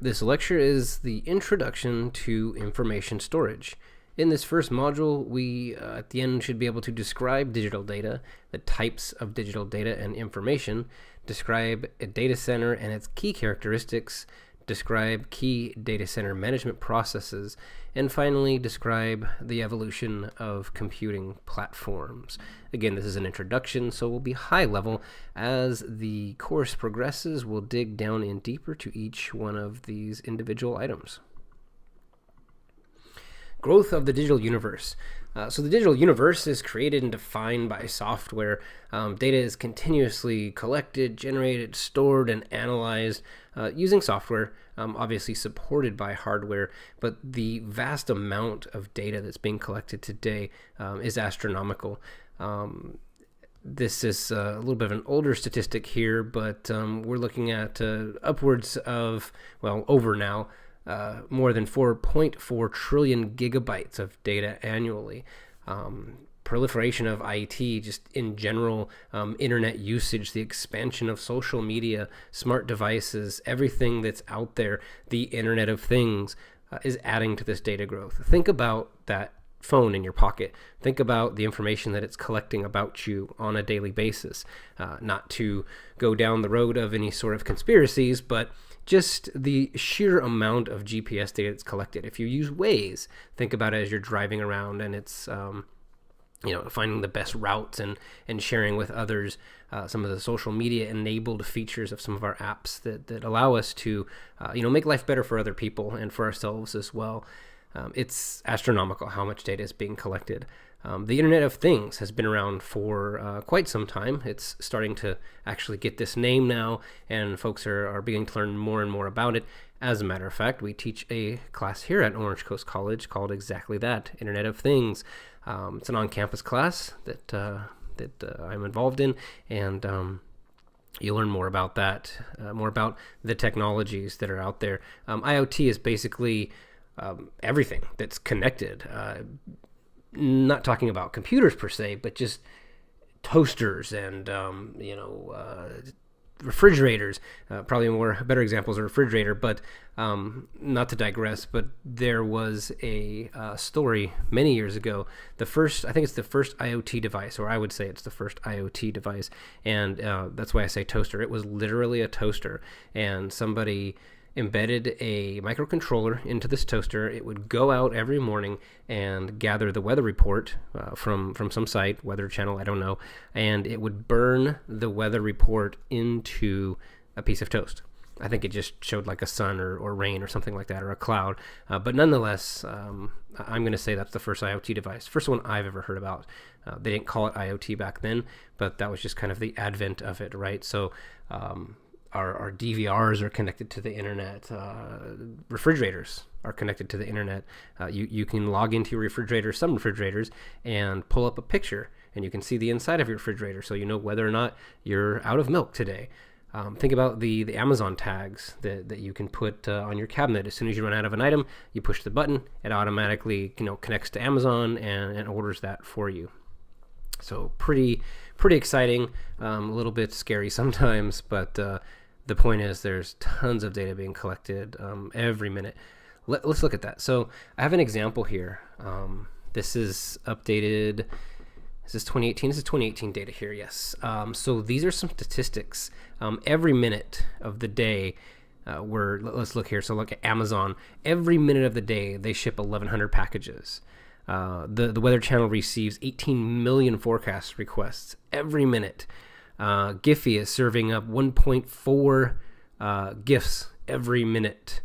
This lecture is the Introduction to Information Storage. In this first module, we at the end should be able to describe digital data, the types of digital data and information, describe a data center and its key characteristics, describe key data center management processes, and finally describe the evolution of computing platforms. Again, this is an introduction, so we'll be high level. As the course progresses, we'll dig down in deeper to each one of these individual items. Growth of the digital universe. So the digital universe is created and defined by software. Data is continuously collected, generated, stored, and analyzed using software, obviously supported by hardware. But the vast amount of data that's being collected today is astronomical. This is a little bit of an older statistic here, but we're looking at upwards of, well, over now, more than 4.4 trillion gigabytes of data annually. Proliferation of IT, just in general, internet usage, the expansion of social media, smart devices, everything that's out there, the Internet of Things, is adding to this data growth. Think about that phone in your pocket. Think about the information that it's collecting about you on a daily basis. Not to go down the road of any sort of conspiracies, but just the sheer amount of GPS data that's collected. If you use Waze, think about it as you're driving around and it's finding the best routes and sharing with others some of the social media enabled features of some of our apps that allow us to make life better for other people and for ourselves as well. It's astronomical how much data is being collected. The Internet of Things has been around for quite some time. It's starting to actually get this name now, and folks are beginning to learn more and more about it. As a matter of fact, we teach a class here at Orange Coast College called exactly that, Internet of Things. It's an on-campus class that I'm involved in, and you'll learn more about that, more about the technologies that are out there. IoT is basically everything that's connected. Not talking about computers per se, but just toasters and refrigerators. Probably better examples are refrigerator, but not to digress. But there was a story many years ago. I think it's the first IoT device, or I would say it's the first IoT device, and that's why I say toaster. It was literally a toaster, and somebody embedded a microcontroller into this toaster. It would go out every morning and gather the weather report from some site, Weather Channel, I don't know, and it would burn the weather report into a piece of toast. I think it just showed like a sun or rain or something like that, or a cloud. But nonetheless, I'm going to say that's the first IoT device, first one I've ever heard about. They didn't call it IoT back then, but that was just kind of the advent of it, right? So our DVRs are connected to the internet. Refrigerators are connected to the internet. You can log into your refrigerator, some refrigerators, and pull up a picture, and you can see the inside of your refrigerator, so you know whether or not you're out of milk today. Think about the Amazon tags that you can put on your cabinet. As soon as you run out of an item, you push the button, it automatically connects to Amazon and orders that for you. So pretty exciting, a little bit scary sometimes, but the point is there's tons of data being collected every minute. Let's look at that. So I have an example here. This is updated. Is this 2018? This is 2018 data here, yes. So these are some statistics. Every minute of the day, let's look here. So look at Amazon. Every minute of the day, they ship 1,100 packages. The Weather Channel receives 18 million forecast requests every minute. Giphy is serving up 1.4 GIFs every minute.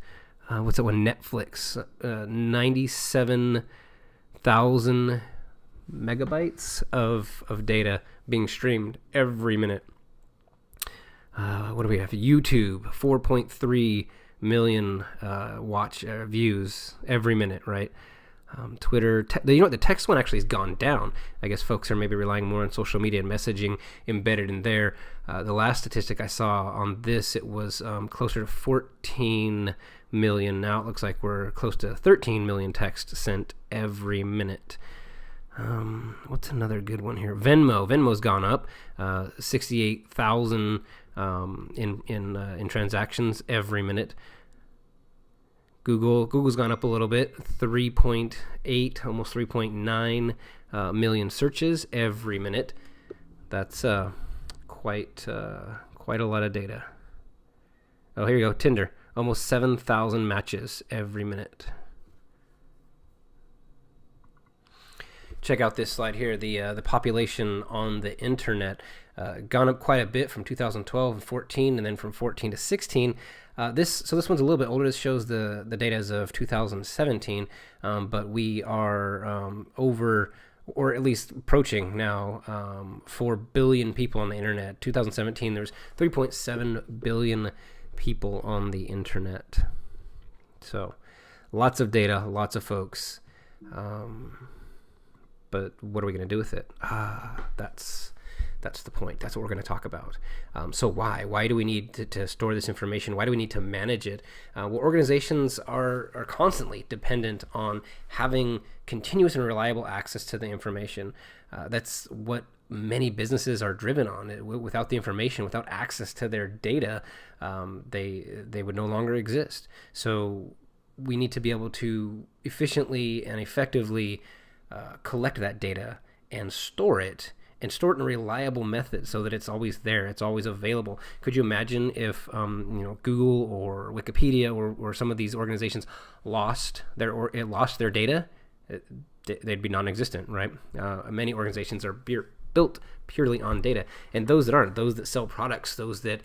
What's that one? Netflix, 97,000 megabytes of data being streamed every minute. What do we have? YouTube, 4.3 million views every minute, right? Twitter, the text one actually has gone down. I guess folks are maybe relying more on social media and messaging embedded in there. The last statistic I saw on this, it was closer to 14 million. Now it looks like we're close to 13 million texts sent every minute. What's another good one here? Venmo's gone up 68,000 in transactions every minute. Google's gone up a little bit, 3.8, almost 3.9 million searches every minute. That's quite a lot of data. Oh, here you go. Tinder, almost 7,000 matches every minute. Check out this slide here. The population on the internet gone up quite a bit from 2012 and 14, and then from 14 to 16. This one's a little bit older. This shows the data as of 2017, but we are over, or at least approaching now, 4 billion people on the internet. 2017, there's 3.7 billion people on the internet. So lots of data, lots of folks. But what are we going to do with it? That's the point. That's what we're going to talk about. So why do we need to store this information? Why do we need to manage it? Well, organizations are constantly dependent on having continuous and reliable access to the information. That's what many businesses are driven on. Without the information, without access to their data, they would no longer exist. So we need to be able to efficiently and effectively collect that data and store it in a reliable method so that it's always there, it's always available. Could you imagine if Google or Wikipedia or some of these organizations lost their data? They'd be non-existent, right? Many organizations are built purely on data, and those that aren't, those that sell products, those that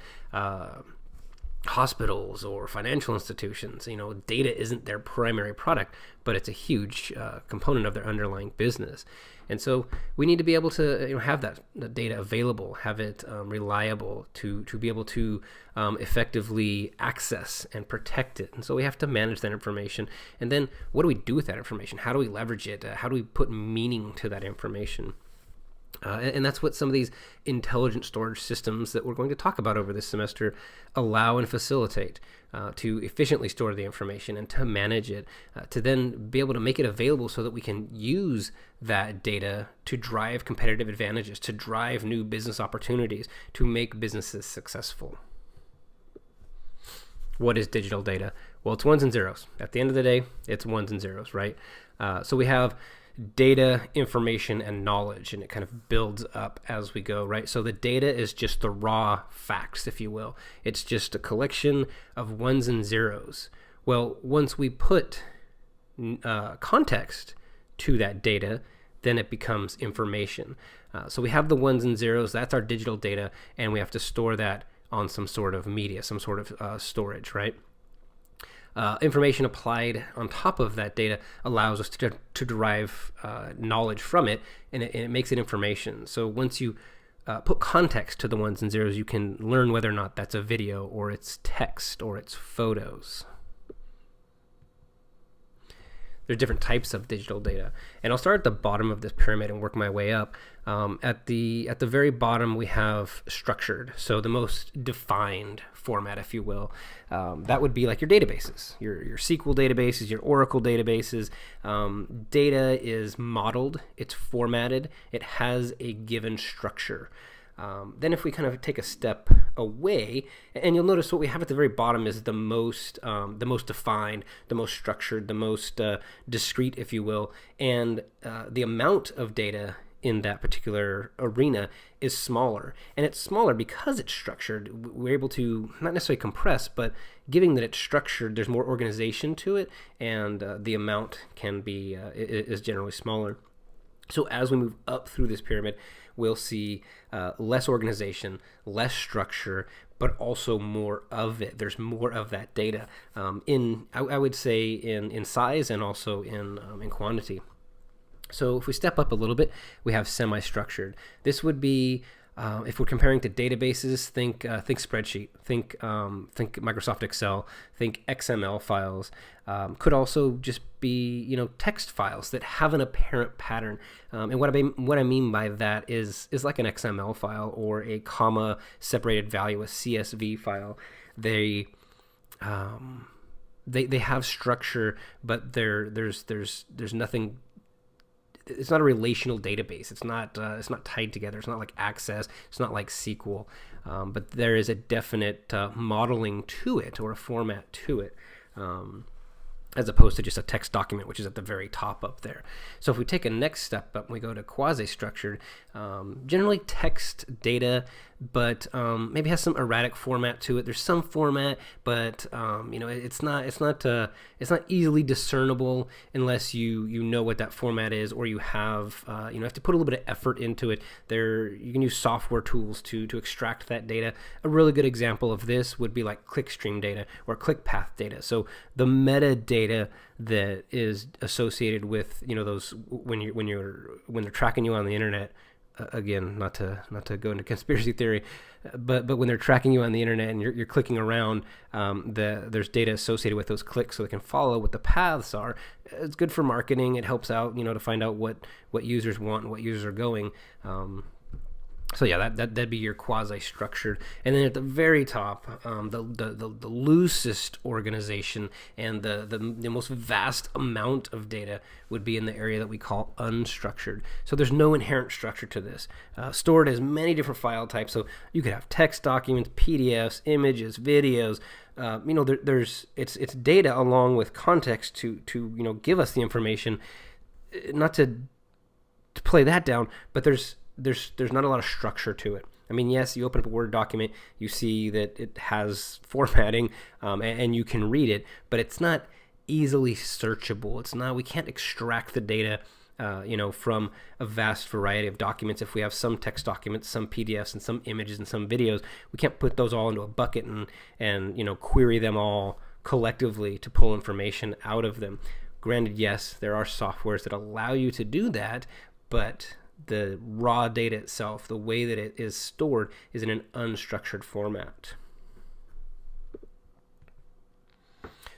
hospitals or financial institutions, data isn't their primary product, but it's a huge component of their underlying business. And so we need to be able to have that data available, have it reliable to be able to effectively access and protect it. And so we have to manage that information. And then what do we do with that information? How do we leverage it? How do we put meaning to that information? And that's what some of these intelligent storage systems that we're going to talk about over this semester allow and facilitate, to efficiently store the information and to manage it, to then be able to make it available so that we can use that data to drive competitive advantages, to drive new business opportunities, to make businesses successful. What is digital data? Well, it's ones and zeros. At the end of the day, it's ones and zeros, right? So we have data, information, and knowledge, and it kind of builds up as we go, right? So the data is just the raw facts, if you will. It's just a collection of ones and zeros. Well, once we put context to that data, then it becomes information. So we have the ones and zeros, that's our digital data, and we have to store that on some sort of media, some sort of storage, right? Information applied on top of that data allows us to derive knowledge from it, and it makes it information. So once you put context to the ones and zeros, you can learn whether or not that's a video, or it's text, or it's photos. There's different types of digital data, and I'll start at the bottom of this pyramid and work my way up. At the very bottom, we have structured, so the most defined format, if you will. That would be like your databases, your SQL databases, your Oracle databases. Data is modeled, it's formatted, it has a given structure. Then if we kind of take a step away, and you'll notice what we have at the very bottom is the most defined, the most structured, the most discrete, if you will, and the amount of data in that particular arena is smaller. And it's smaller because it's structured. We're able to not necessarily compress, but given that it's structured, there's more organization to it, and the amount can be is generally smaller. So as we move up through this pyramid, we'll see less organization, less structure, but also more of it. There's more of that data I would say in size and also in quantity. So if we step up a little bit, we have semi-structured. This would be if we're comparing to databases, think spreadsheet, think Microsoft Excel, think XML files. Could also just be text files that have an apparent pattern. And what I mean by that is like an XML file or a comma separated value, a CSV file. They have structure, but there's nothing. It's not a relational database. It's not tied together. It's not like Access. It's not like SQL. But there is a definite modeling to it, or a format to it. as opposed to just a text document, which is at the very top up there. So if we take a next step up and we go to quasi-structured, generally text data, but maybe has some erratic format to it. There's some format, but it's not easily discernible unless you know what that format is, or you have have to put a little bit of effort into it. You can use software tools to extract that data. A really good example of this would be like clickstream data or ClickPath data. So the metadata that is associated with those when they're tracking you on the internet. Again, not to go into conspiracy theory, but when they're tracking you on the internet and you're clicking around, there's data associated with those clicks, so they can follow what the paths are. It's good for marketing. It helps out, to find out what users want and what users are going. So yeah, that'd be your quasi-structured, and then at the very top, the loosest organization and the most vast amount of data would be in the area that we call unstructured. So there's no inherent structure to this. Stored as many different file types, so you could have text documents, PDFs, images, videos. It's data along with context to give us the information. Not to play that down, but there's not a lot of structure to it. I mean, yes, you open up a Word document, you see that it has formatting, and you can read it, but it's not easily searchable. We can't extract the data, from a vast variety of documents. If we have some text documents, some PDFs, and some images and some videos, we can't put those all into a bucket and query them all collectively to pull information out of them. Granted, yes, there are softwares that allow you to do that, but the raw data itself, the way that it is stored, is in an unstructured format.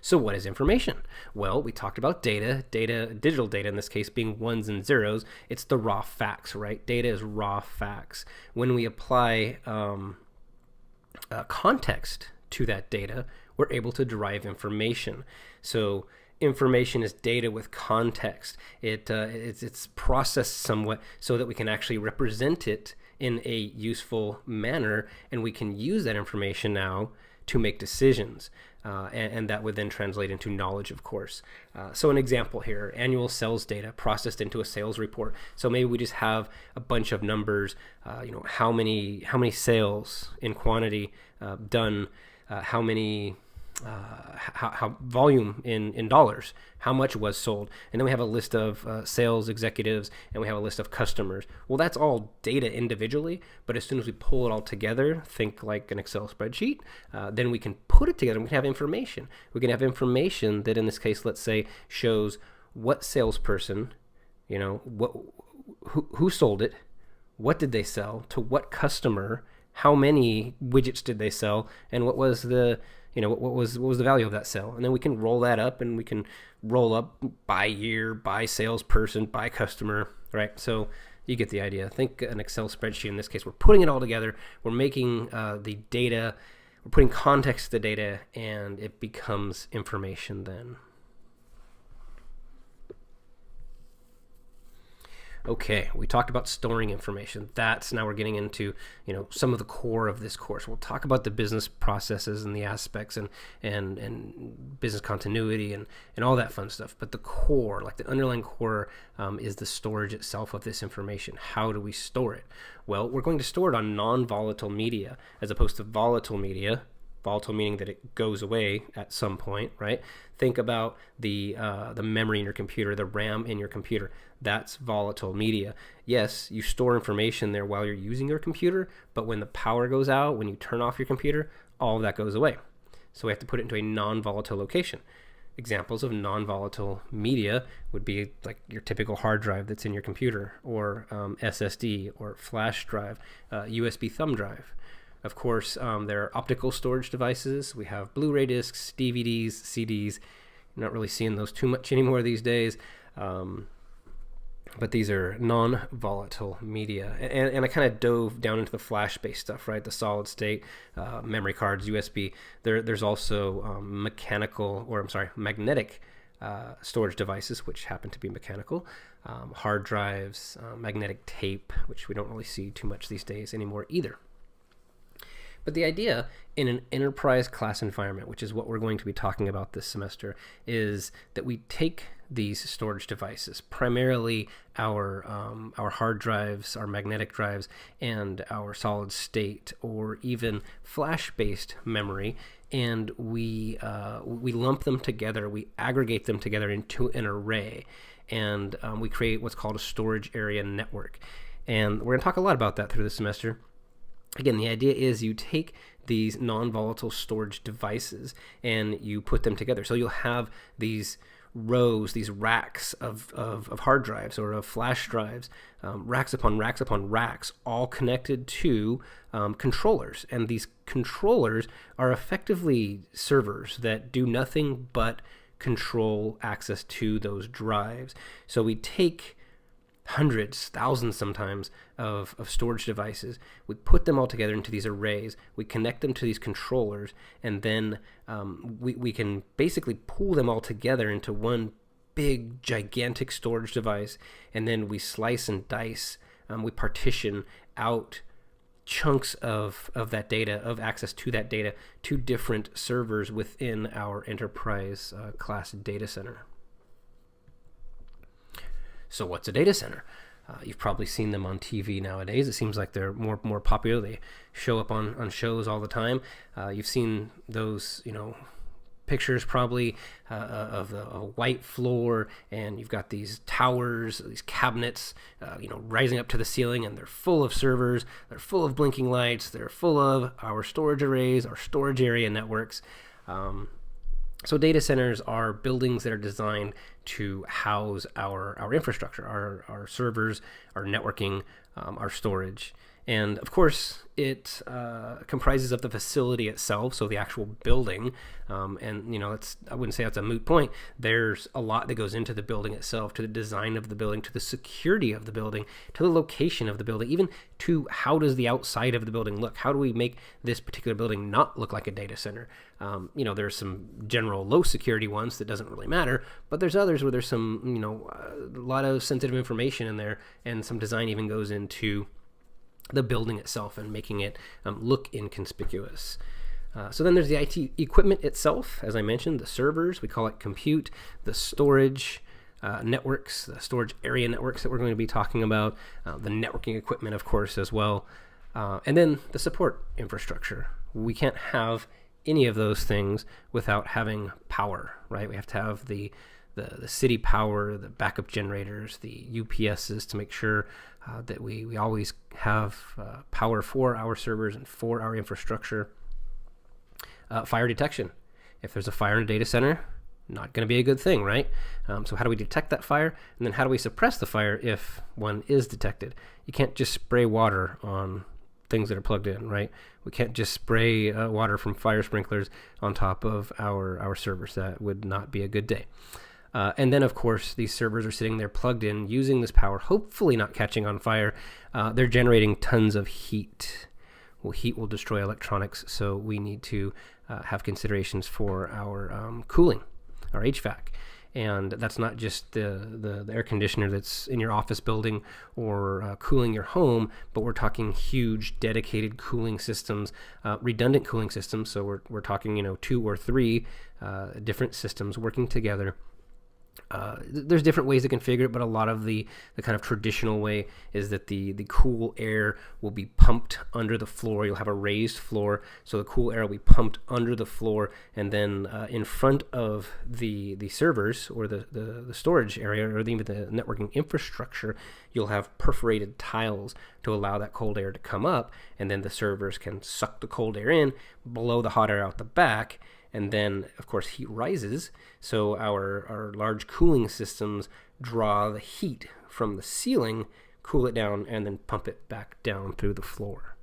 So what is information? Well, we talked about data, digital data in this case being ones and zeros. It's the raw facts, right? Data is raw facts. When we apply context to that data, we're able to derive information. So information is data with context. It's processed somewhat so that we can actually represent it in a useful manner, and we can use that information now to make decisions, and that would then translate into knowledge, of course. So an example here: annual sales data processed into a sales report. So maybe we just have a bunch of numbers, how many sales in quantity done, how many how volume in dollars, how much was sold, and then we have a list of sales executives, and we have a list of customers. Well, that's all data individually, but as soon as we pull it all together, think like an Excel spreadsheet, then we can put it together and we can have information. We can have information that, in this case, let's say, shows what salesperson, who sold it, what did they sell, to what customer, how many widgets did they sell, and what was the what was the value of that sale. And then we can roll that up, and we can roll up by year, by salesperson, by customer, right? So you get the idea. Think an Excel spreadsheet. In this case, we're putting it all together. We're making the data, we're putting context to the data, and it becomes information then. Okay, we talked about storing information. Now we're getting into, some of the core of this course. We'll talk about the business processes and the aspects and business continuity and all that fun stuff. But the core, like the underlying core, is the storage itself of this information. How do we store it? Well, we're going to store it on non-volatile media as opposed to volatile media. Volatile meaning that it goes away at some point, right? Think about the memory in your computer, the RAM in your computer. That's volatile media. Yes, you store information there while you're using your computer, but when the power goes out, when you turn off your computer, all of that goes away. So we have to put it into a non-volatile location. Examples of non-volatile media would be like your typical hard drive that's in your computer, or SSD, or flash drive, USB thumb drive. Of course, there are optical storage devices. We have Blu-ray discs, DVDs, CDs. You're not really seeing those too much anymore these days. But these are non-volatile media. And I kind of dove down into the flash-based stuff, right? The solid state, memory cards, USB. There's also magnetic storage devices, which happen to be mechanical. Hard drives, magnetic tape, which we don't really see too much these days anymore either. But the idea in an enterprise class environment, which is what we're going to be talking about this semester, is that we take these storage devices, primarily our hard drives, our magnetic drives, and our solid state or even flash-based memory, and we lump them together, we aggregate them together into an array, and we create what's called a storage area network. And we're going to talk a lot about that through the semester. Again, the idea is you take these non-volatile storage devices and you put them together. So you'll have these rows, these racks of hard drives or of flash drives, racks upon racks upon racks, all connected to controllers. And these controllers are effectively servers that do nothing but control access to those drives. So we take hundreds, thousands sometimes of storage devices. We put them all together into these arrays. We connect them to these controllers, and then we can basically pull them all together into one big, gigantic storage device, and then we slice and dice. We partition out chunks of that data, of access to that data, to different servers within our enterprise class data center. So what's a data center? You've probably seen them on TV nowadays. It seems like they're more popular. They show up on shows all the time. You've seen those, pictures probably of a white floor, and you've got these towers, these cabinets, rising up to the ceiling, and they're full of servers. They're full of blinking lights. They're full of our storage arrays, our storage area networks. So data centers are buildings that are designed to house our infrastructure, our servers, our networking, our storage. And of course, it comprises of the facility itself, so the actual building. And I wouldn't say that's a moot point. There's a lot that goes into the building itself, to the design of the building, to the security of the building, to the location of the building, even to how does the outside of the building look? How do we make this particular building not look like a data center? There's some general low security ones that doesn't really matter, but there's others where there's some, a lot of sensitive information in there, and some design even goes into the building itself and making it look inconspicuous. So then there's the IT equipment itself, as I mentioned, the servers, we call it compute, the storage networks, the storage area networks that we're going to be talking about, the networking equipment, of course, as well, and then the support infrastructure. We can't have any of those things without having power, right? We have to have the city power, the backup generators, the UPSs to make sure that we always have power for our servers and for our infrastructure. Fire detection. If there's a fire in a data center, not going to be a good thing, right? So how do we detect that fire? And then how do we suppress the fire if one is detected? You can't just spray water on things that are plugged in, right? We can't just spray water from fire sprinklers on top of our servers. That would not be a good day. And then, of course, these servers are sitting there plugged in, using this power, hopefully not catching on fire. They're generating tons of heat. Well, heat will destroy electronics, so we need to have considerations for our cooling, our HVAC. And that's not just the air conditioner that's in your office building or cooling your home, but we're talking huge dedicated cooling systems, redundant cooling systems. So we're talking 2 or 3 different systems working together. There's different ways to configure it, but a lot of the kind of traditional way is that the cool air will be pumped under the floor. You'll have a raised floor, so the cool air will be pumped under the floor, and then in front of the servers or the storage area or even the networking infrastructure, you'll have perforated tiles to allow that cold air to come up, and then the servers can suck the cold air in, blow the hot air out the back. And then, of course, heat rises, so our large cooling systems draw the heat from the ceiling, cool it down, and then pump it back down through the floor.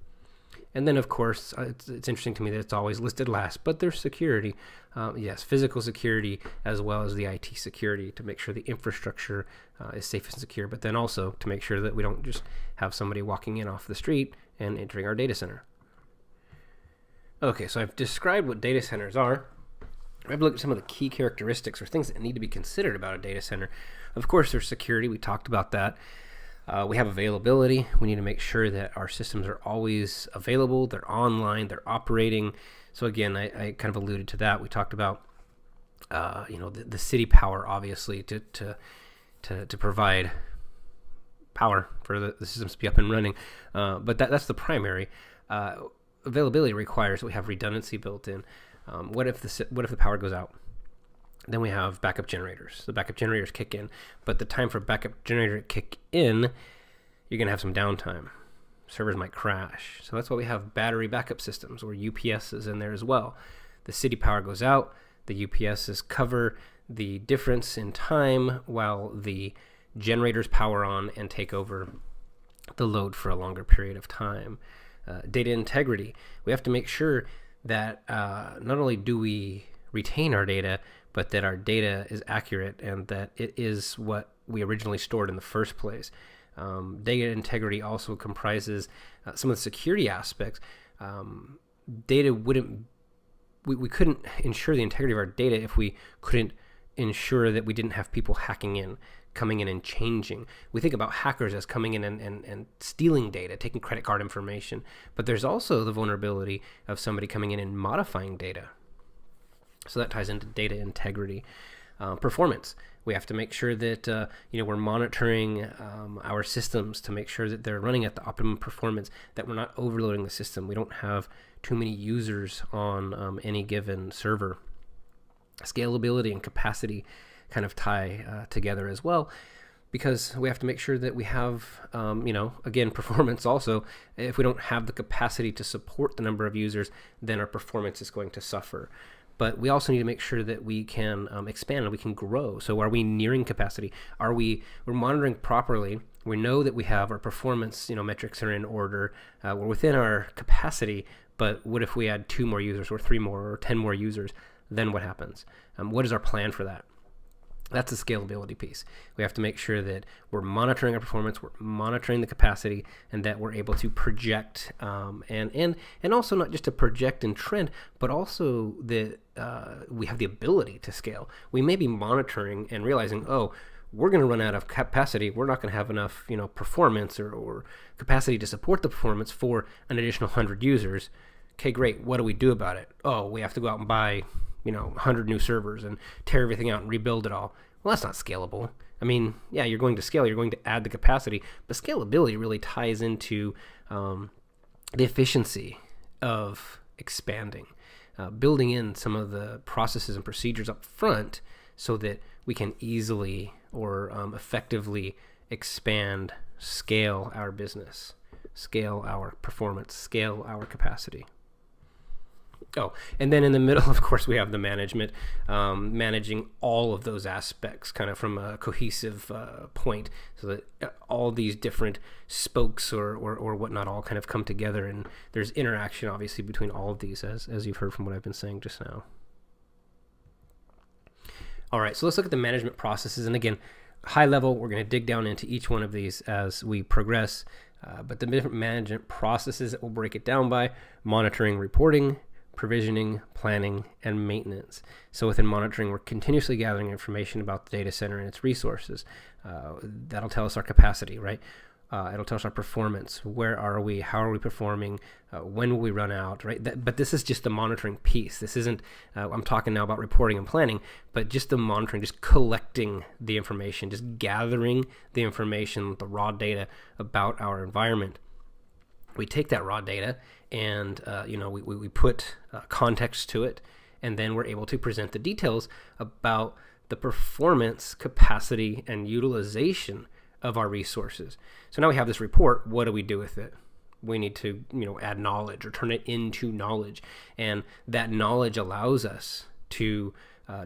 And then, of course, it's interesting to me that it's always listed last, but there's security. Yes, physical security as well as the IT security to make sure the infrastructure is safe and secure, but then also to make sure that we don't just have somebody walking in off the street and entering our data center. Okay, so I've described what data centers are. I've looked at some of the key characteristics or things that need to be considered about a data center. Of course, there's security. We talked about that. We have availability. We need to make sure that our systems are always available. They're online. They're operating. So again, I kind of alluded to that. We talked about the city power, obviously, to provide power for the systems to be up and running. But that's the primary. Availability requires that we have redundancy built in. What if the power goes out? Then we have backup generators. The backup generators kick in, but the time for backup generator to kick in, you're going to have some downtime. Servers might crash. So that's why we have battery backup systems, or UPSs in there as well. The city power goes out. The UPSs cover the difference in time while the generators power on and take over the load for a longer period of time. Data integrity. We have to make sure that not only do we retain our data, but that our data is accurate and that it is what we originally stored in the first place. Data integrity also comprises some of the security aspects. Data wouldn't, we couldn't ensure the integrity of our data if we couldn't ensure that we didn't have people coming in and changing. We think about hackers as coming in and stealing data, taking credit card information, but there's also the vulnerability of somebody coming in and modifying data. So that ties into data integrity. Performance. We have to make sure that we're monitoring our systems to make sure that they're running at the optimum performance, that we're not overloading the system. We don't have too many users on any given server. Scalability and capacity kind of tie together as well, because we have to make sure that we have, again, performance also. If we don't have the capacity to support the number of users, then our performance is going to suffer. But we also need to make sure that we can expand and we can grow. So are we nearing capacity? We're monitoring properly? We know that we have our performance, metrics are in order. We're within our capacity, but what if we add 2 more users or 3 more or 10 more users? Then what happens? What is our plan for that? That's the scalability piece. We have to make sure that we're monitoring our performance, we're monitoring the capacity, and that we're able to project and also not just to project and trend, but also that we have the ability to scale. We may be monitoring and realizing, we're going to run out of capacity. We're not going to have enough, performance or capacity to support the performance for an additional 100 users. Okay, great. What do we do about it? We have to go out and buy 100 new servers and tear everything out and rebuild it all. Well, that's not scalable. I mean, yeah, you're going to scale, you're going to add the capacity, but scalability really ties into the efficiency of expanding, building in some of the processes and procedures up front so that we can easily or effectively expand, scale our business, scale our performance, scale our capacity. And then in the middle, of course, we have the management, managing all of those aspects kind of from a cohesive point, so that all these different spokes or whatnot all kind of come together, and there's interaction, obviously, between all of these, as you've heard from what I've been saying just now. All right, so let's look at the management processes. And again, high level, we're going to dig down into each one of these as we progress, but the different management processes that we'll break it down by: monitoring, reporting, provisioning, planning, and maintenance. So within monitoring, we're continuously gathering information about the data center and its resources. That'll tell us our capacity, right? It'll tell us our performance. Where are we? How are we performing? When will we run out, right? But this is just the monitoring piece. This isn't, I'm talking now about reporting and planning, but just the monitoring, just collecting the information, just gathering the information, the raw data about our environment. We take that raw data and we put context to it, and then we're able to present the details about the performance, capacity, and utilization of our resources. So now we have this report. What do we do with it? We need to add knowledge or turn it into knowledge, and that knowledge allows us to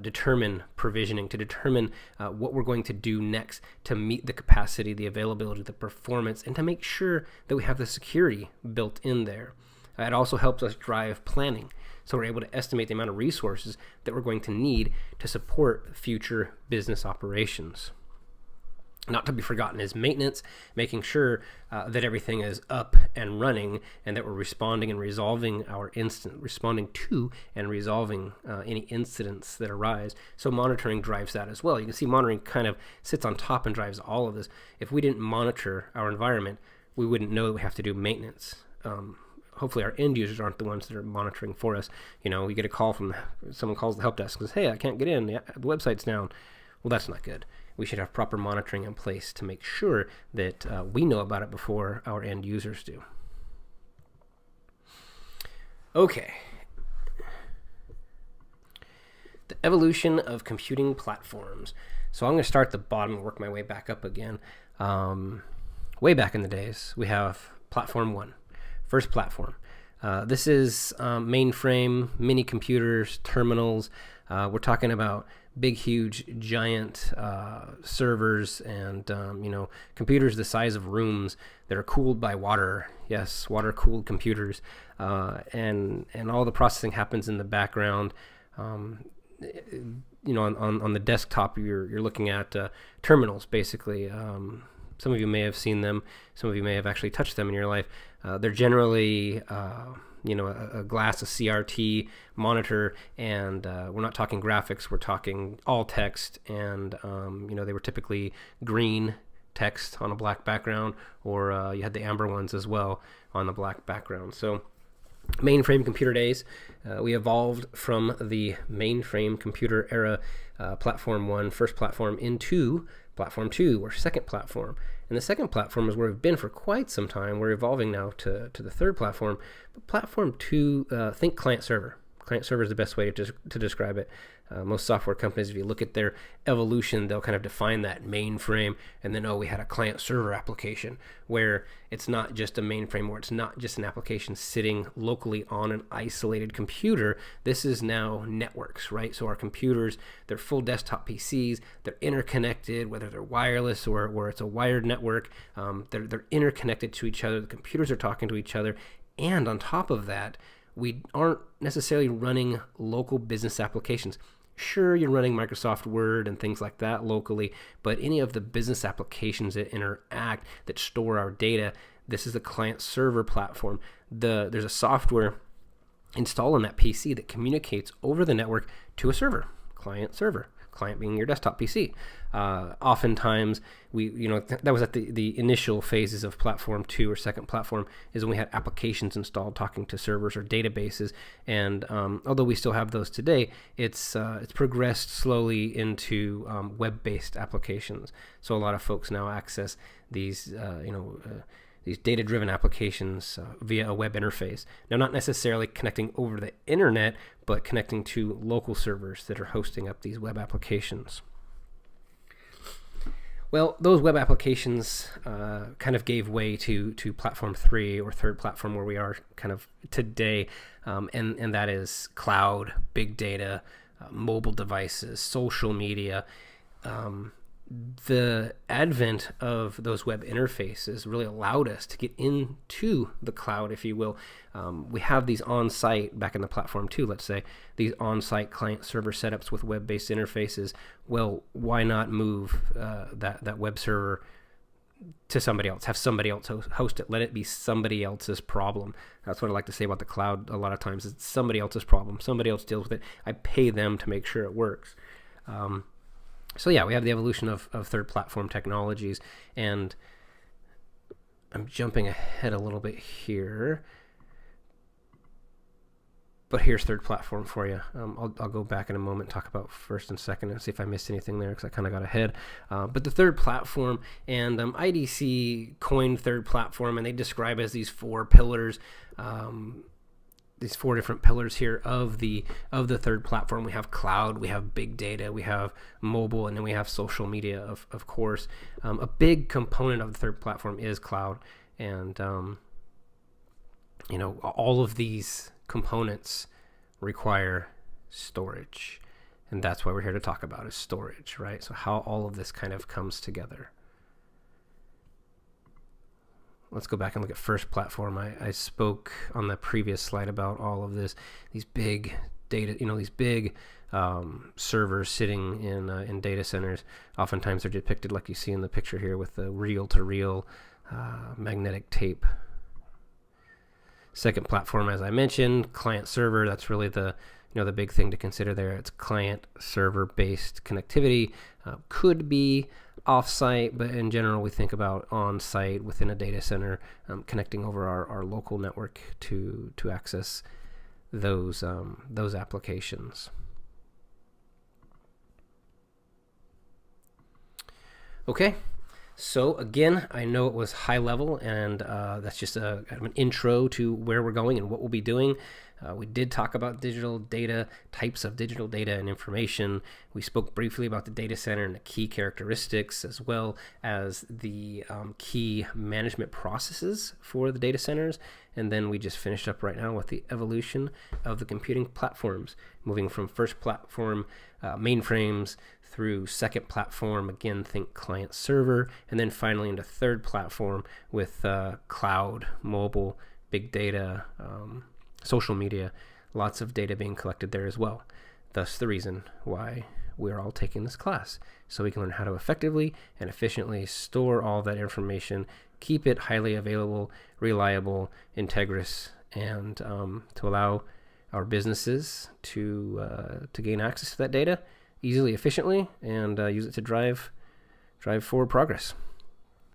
determine provisioning, to determine what we're going to do next to meet the capacity, the availability, the performance, and to make sure that we have the security built in there. It also helps us drive planning, so we're able to estimate the amount of resources that we're going to need to support future business operations. Not to be forgotten is maintenance, making sure that everything is up and running and that we're responding and resolving responding to and resolving any incidents that arise. So monitoring drives that as well. You can see monitoring kind of sits on top and drives all of this. If we didn't monitor our environment, we wouldn't know that we have to do maintenance. Hopefully our end users aren't the ones that are monitoring for us. You get a call from someone calls the help desk and says, hey, I can't get in, the website's down. Well, that's not good. We should have proper monitoring in place to make sure that we know about it before our end users do. Okay. The evolution of computing platforms. So I'm going to start at the bottom and work my way back up again. Way back in the days, we have Platform 1, first platform. This is mainframe, mini computers, terminals. We're talking about big, huge, giant servers and computers the size of rooms that are cooled by water. Yes, water-cooled computers, and all the processing happens in the background. On the desktop, you're looking at terminals, basically. Some of you may have seen them. Some of you may have actually touched them in your life. They're generally a glass, a CRT monitor, and we're not talking graphics, we're talking all text, and they were typically green text on a black background, or you had the amber ones as well on the black background. So mainframe computer days, we evolved from the mainframe computer era, Platform 1, first platform, into Platform 2, or second platform. And the second platform is where we've been for quite some time. We're evolving now to the third platform. But Platform 2, think client server. Client server is the best way to describe it. Most software companies, if you look at their evolution, they'll kind of define that mainframe, and then, we had a client server application, where it's not just a mainframe, or it's not just an application sitting locally on an isolated computer. This is now networks, right? So our computers, they're full desktop PCs, they're interconnected, whether they're wireless or it's a wired network. They're interconnected to each other. The computers are talking to each other, and on top of that, we aren't necessarily running local business applications. Sure, you're running Microsoft Word and things like that locally, but any of the business applications that interact, that store our data, this is a client-server platform. There's a software installed on that PC that communicates over the network to a server, client-server. Client being your desktop PC. Oftentimes, that was at the initial phases of Platform 2 or second platform, is when we had applications installed talking to servers or databases. And although we still have those today, it's progressed slowly into web-based applications. So a lot of folks now access these data-driven applications via a web interface. Now, not necessarily connecting over the internet, but connecting to local servers that are hosting up these web applications. Well, those web applications kind of gave way to Platform 3, or third platform, where we are kind of today, and that is cloud, big data, mobile devices, social media. The advent of those web interfaces really allowed us to get into the cloud, if you will. We have these on-site, back in the Platform 2, let's say, these on-site client-server setups with web-based interfaces. Well, why not move that web server to somebody else? Have somebody else host it. Let it be somebody else's problem. That's what I like to say about the cloud a lot of times. It's somebody else's problem. Somebody else deals with it. I pay them to make sure it works. So yeah, we have the evolution of third platform technologies, and I'm jumping ahead a little bit here, but here's third platform for you. I'll go back in a moment and talk about first and second and see if I missed anything there, because I kind of got ahead. But the third platform, and IDC coined third platform, and they describe as these four pillars. These four different pillars here of the third platform. We have cloud, we have big data, we have mobile, and then we have social media, of course. A big component of the third platform is cloud, and all of these components require storage, and that's what we're here to talk about, is storage, right? So how all of this kind of comes together. Let's go back and look at first platform. I spoke on the previous slide about all of this, these big data, these big servers sitting in data centers. Oftentimes they're depicted like you see in the picture here with the reel-to-reel magnetic tape. Second platform, as I mentioned, client server. That's really the big thing to consider there. It's client server based connectivity. Could be off-site, but in general we think about on-site within a data center, connecting over our local network to access those applications. Okay, so again, I know it was high level, and that's just kind of an intro to where we're going and what we'll be doing. We did talk about digital data, types of digital data and information. We spoke briefly about the data center and the key characteristics, as well as the key management processes for the data centers. And then we just finished up right now with the evolution of the computing platforms, moving from first platform mainframes through second platform, again, think client server, and then finally into third platform with cloud, mobile, big data, social media, lots of data being collected there as well. Thus the reason why we're all taking this class, so we can learn how to effectively and efficiently store all that information, keep it highly available, reliable, integrous, and to allow our businesses to gain access to that data easily, efficiently, and use it to drive forward progress.